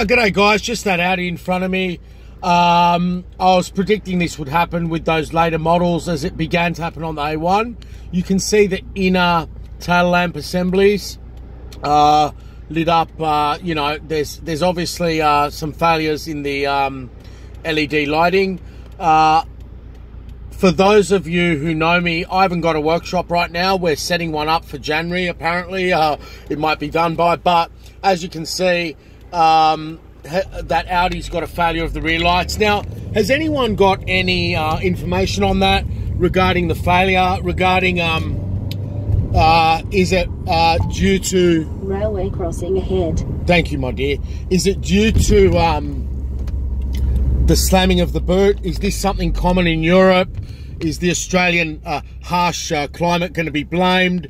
G'day guys, just that Audi in front of me. I was predicting this would happen with those later models as it began to happen on the A1. You can see the inner tail lamp assemblies lit up. You know, there's obviously some failures in the LED lighting. For those of you who know me, I haven't got a workshop right now. We're setting one up for January, apparently. It might be done by, but as you can see, that Audi's got a failure of the rear lights. Now, has anyone got any information on that regarding the failure? Regarding, is it due to... Railway crossing ahead. Thank you, my dear. Is it due to the slamming of the boot? Is this something common in Europe? Is the Australian harsh climate going to be blamed?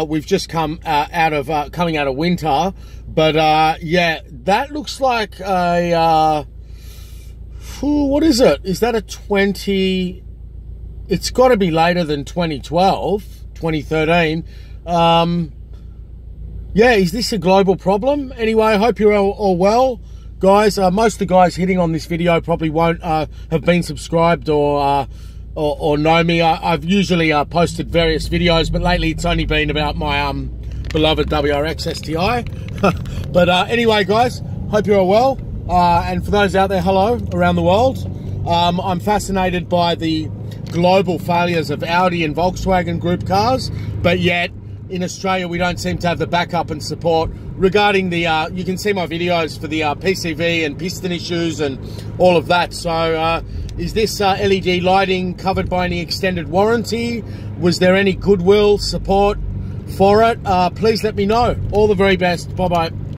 We've just come coming out of winter, but yeah, that looks like a what is it? Is that a 20? It's got to be later than 2012, 2013. Yeah, is this a global problem? Anyway, I hope you're all well, guys. Most of the guys hitting on this video probably won't have been subscribed or know me. I've usually posted various videos, but lately it's only been about my beloved WRX STI. But anyway, guys, hope you're all well. And for those out there, hello, around the world. I'm fascinated by the global failures of Audi and Volkswagen group cars, but yet in Australia we don't seem to have the backup and support regarding the you can see my videos for the PCV and piston issues and all of that. So is this LED lighting covered by any extended warranty? Was there any goodwill support for it? Please let me know. All the very best. Bye bye.